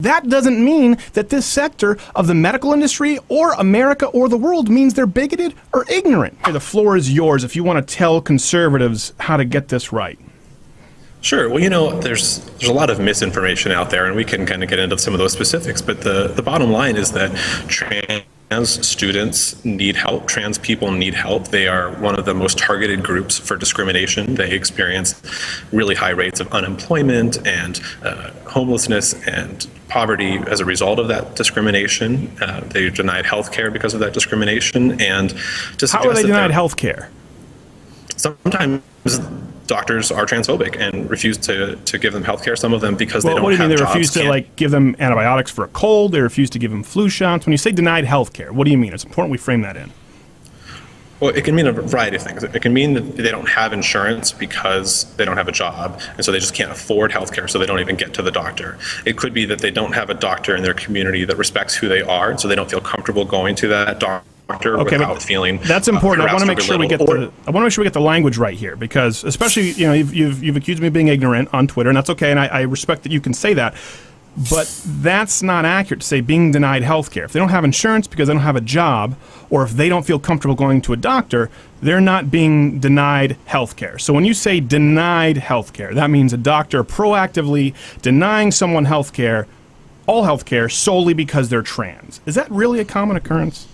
That doesn't mean that this sector of the medical industry or America or the world means they're bigoted or ignorant. The floor is yours if you want to tell conservatives how to get this right. Sure. Well, you know, there's a lot of misinformation out there, and we can kind of get into some of those specifics. But the bottom line is that trans students need help. Trans people need help. They are one of the most targeted groups for discrimination. They experience really high rates of unemployment and homelessness and poverty as a result of that discrimination. They're denied health care because of that discrimination. And how are they denied health care? Sometimes doctors are transphobic and refuse to give them health care. Some of them because they don't have jobs. What do you mean they refuse to give them antibiotics for a cold? They refuse to give them flu shots? When you say denied health care, what do you mean? It's important we frame that in. Well, it can mean a variety of things. It can mean that they don't have insurance because they don't have a job, and so they just can't afford health care, so they don't even get to the doctor. It could be that they don't have a doctor in their community that respects who they are, so they don't feel comfortable going to that doctor. Without feeling that's important. I want to make sure we get the language right here, because especially you've accused me of being ignorant on Twitter, and that's okay, and I respect that you can say that, but that's not accurate to say being denied health care. If they don't have insurance because they don't have a job, or if they don't feel comfortable going to a doctor, they're not being denied health care. So when you say denied health care, that means a doctor proactively denying someone health care, all health care, solely because they're trans. Is that really a common occurrence?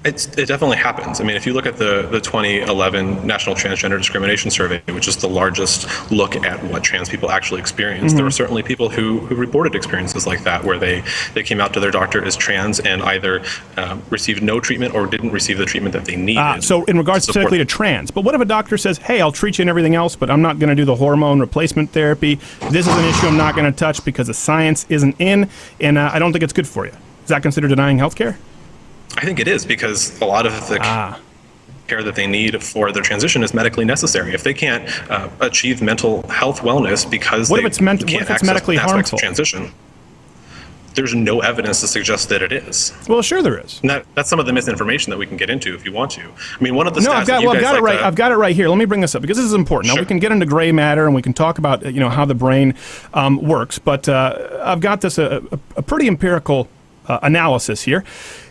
It definitely happens. I mean, if you look at the 2011 National Transgender Discrimination Survey, which is the largest look at what trans people actually experience, there were certainly people who reported experiences like that, where they came out to their doctor as trans and either received no treatment or didn't receive the treatment that they needed. So in regards specifically to trans, but what if a doctor says, hey, I'll treat you and everything else, but I'm not going to do the hormone replacement therapy. This is an issue I'm not going to touch because the science isn't in, and I don't think it's good for you. Is that considered denying health care? I think it is, because a lot of the care that they need for their transition is medically necessary. If they can't achieve mental health wellness because they can't access medically aspects harmful? Of transition, there's no evidence to suggest that it is. Well, sure there is. And that's some of the misinformation that we can get into if you want to. I mean, one of the stats I've got it right here. Let me bring this up because this is important. Now, we can get into gray matter and we can talk about how the brain works, but I've got this a pretty empirical analysis here.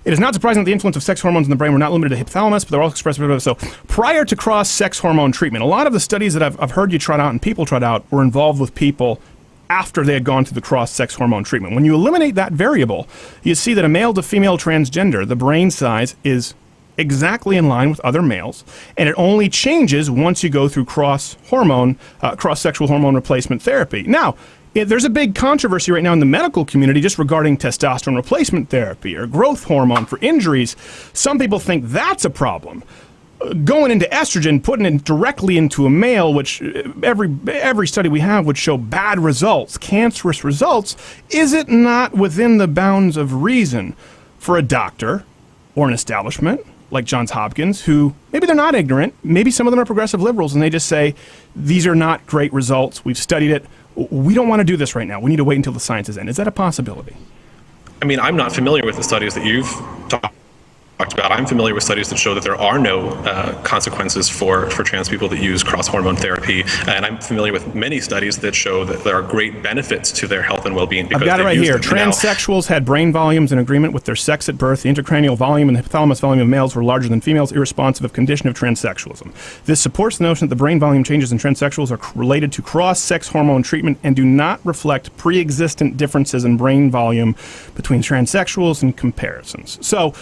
It is not surprising that the influence of sex hormones in the brain were not limited to hypothalamus, but they're also expressed. So prior to cross-sex hormone treatment, a lot of the studies that I've heard you trot out and people trot out were involved with people after they had gone through the cross-sex hormone treatment. When you eliminate that variable, you see that a male to female transgender, the brain size is exactly in line with other males, and it only changes once you go through cross-sexual hormone replacement therapy. Now, there's a big controversy right now in the medical community just regarding testosterone replacement therapy or growth hormone for injuries. Some people think that's a problem. Going into estrogen, putting it directly into a male, which every study we have would show bad results, cancerous results, is it not within the bounds of reason for a doctor or an establishment like Johns Hopkins, who maybe they're not ignorant, maybe some of them are progressive liberals, and they just say, these are not great results, we've studied it, we don't want to do this right now, we need to wait until the science is in. Is that a possibility? I mean, I'm not familiar with the studies that you've talked about. I'm familiar with studies that show that there are no consequences for trans people that use cross-hormone therapy, and I'm familiar with many studies that show that there are great benefits to their health and well-being. I've got it right here. Transsexuals had brain volumes in agreement with their sex at birth. The intracranial volume and the hypothalamus volume of males were larger than females, irresponsive of condition of transsexualism. This supports the notion that the brain volume changes in transsexuals are related to cross-sex hormone treatment and do not reflect pre-existent differences in brain volume between transsexuals and comparisons. So,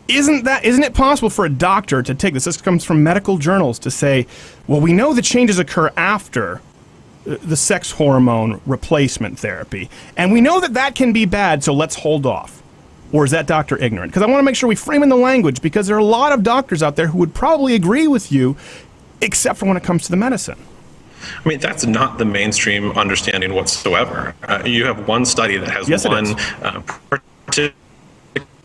isn't it possible for a doctor to take this? This comes from medical journals to say, well, we know the changes occur after the sex hormone replacement therapy, and we know that can be bad, so let's hold off. Or is that doctor ignorant? Because I want to make sure we frame in the language, because there are a lot of doctors out there who would probably agree with you, except for when it comes to the medicine. I mean, that's not the mainstream understanding whatsoever. You have one study that has particular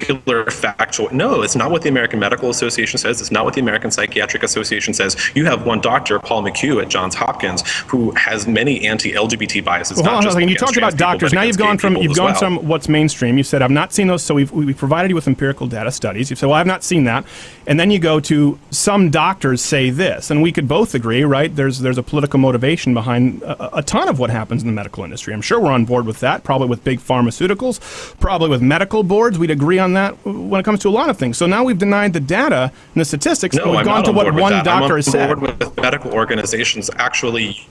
singular factual. No, it's not what the American Medical Association says. It's not what the American Psychiatric Association says. You have one doctor, Paul McHugh at Johns Hopkins, who has many anti-LGBT biases. Well, hold on a second. You talked about doctors. Now you've gone from what's mainstream. You said I've not seen those, so we provided you with empirical data studies. You said, well, I've not seen that, and then you go to some doctors say this, and we could both agree, right? There's a political motivation behind a ton of what happens in the medical industry. I'm sure we're on board with that. Probably with big pharmaceuticals, probably with medical boards. We'd agree on that when it comes to a lot of things. So now we've denied the data and the statistics, but we've gone to what one doctor has said. I'm on board with medical organizations actually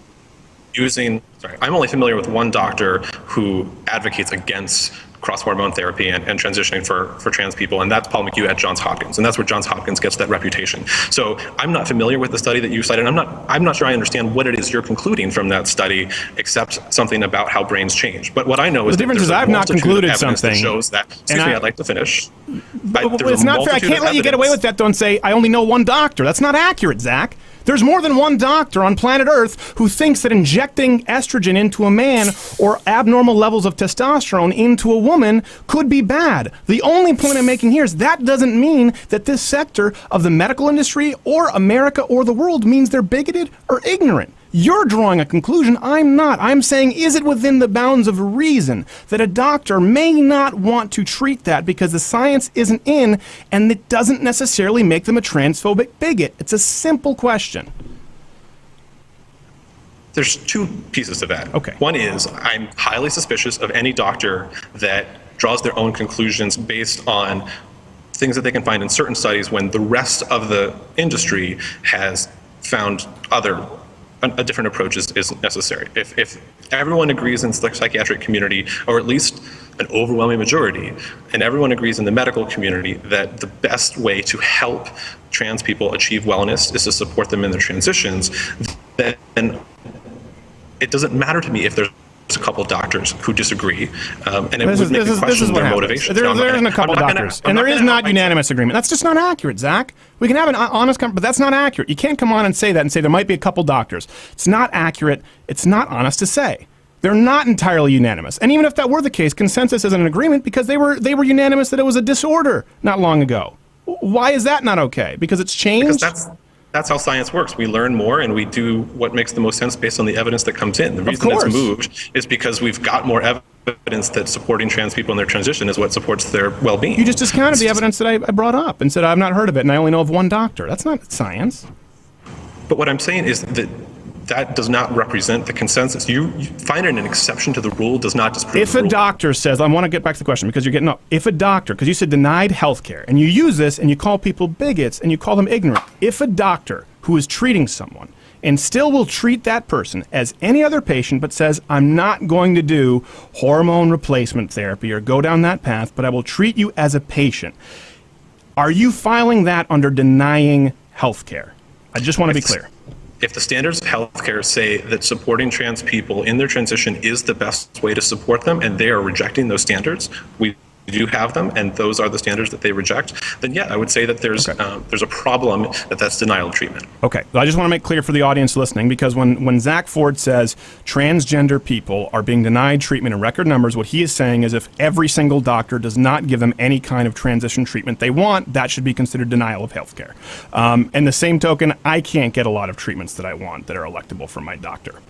using, I'm only familiar with one doctor who advocates against cross-hormone therapy and transitioning for trans people, and that's Paul McHugh at Johns Hopkins, and that's where Johns Hopkins gets that reputation. So I'm not familiar with the study that you cited. I'm not sure I understand what it is you're concluding from that study, except something about how brains change. But what I know is the difference is I've not concluded something. That shows that. Excuse me, I'd like to finish. It's not fair. I can't let you get away with that, though, and say I only know one doctor. That's not accurate, Zach. There's more than one doctor on planet Earth who thinks that injecting estrogen into a man or abnormal levels of testosterone into a woman could be bad. The only point I'm making here is that doesn't mean that this sector of the medical industry or America or the world means they're bigoted or ignorant. You're drawing a conclusion. I'm not. I'm saying, is it within the bounds of reason that a doctor may not want to treat that because the science isn't in, and it doesn't necessarily make them a transphobic bigot? It's a simple question. There's two pieces to that. Okay. One is I'm highly suspicious of any doctor that draws their own conclusions based on things that they can find in certain studies when the rest of the industry has found a different approach is necessary. If everyone agrees in the psychiatric community, or at least an overwhelming majority, and everyone agrees in the medical community that the best way to help trans people achieve wellness is to support them in their transitions, then it doesn't matter to me if there's a couple doctors who disagree, and it would make me question their motivation. There isn't a couple doctors, and there is not unanimous agreement. That's just not accurate, Zach. We can have an honest conversation, but that's not accurate. You can't come on and say that and say there might be a couple doctors. It's not accurate. It's not honest to say. They're not entirely unanimous. And even if that were the case, consensus isn't an agreement because they were unanimous that it was a disorder not long ago. Why is that not okay? Because it's changed? Because that's how science works. We learn more and we do what makes the most sense based on the evidence that comes in. The reason it's moved is because we've got more evidence that supporting trans people in their transition is what supports their well-being. You just discounted the evidence that I brought up and said I've not heard of it and I only know of one doctor. That's not science. But what I'm saying is that does not represent the consensus. You finding an exception to the rule does not disprove the rule. If a doctor says, I want to get back to the question because you're getting up. If a doctor, because you said denied health care, and you use this and you call people bigots and you call them ignorant. If a doctor who is treating someone and still will treat that person as any other patient but says, I'm not going to do hormone replacement therapy or go down that path, but I will treat you as a patient, are you filing that under denying health care? I just want to be clear. If the standards of healthcare say that supporting trans people in their transition is the best way to support them, and they are rejecting those standards, we do have them, and those are the standards that they reject, then yeah, I would say that there's a problem that's denial of treatment. Okay, I just want to make clear for the audience listening, because when Zack Ford says transgender people are being denied treatment in record numbers, what he is saying is if every single doctor does not give them any kind of transition treatment they want, that should be considered denial of health care. And the same token, I can't get a lot of treatments that I want that are electable from my doctor.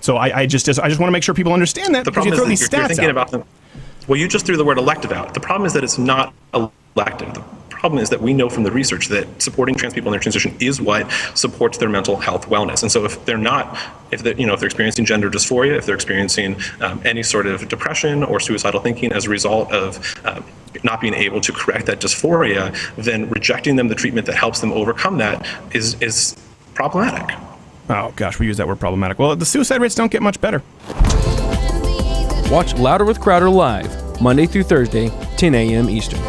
So I just want to make sure people understand that. The problem is that you're thinking about them. Well, you just threw the word elective out. The problem is that it's not elective. The problem is that we know from the research that supporting trans people in their transition is what supports their mental health wellness. And so if they're experiencing gender dysphoria, if they're experiencing any sort of depression or suicidal thinking as a result of not being able to correct that dysphoria, then rejecting them the treatment that helps them overcome that is problematic. Oh gosh, we use that word problematic. Well, the suicide rates don't get much better. Watch Louder with Crowder live, Monday through Thursday, 10 a.m. Eastern.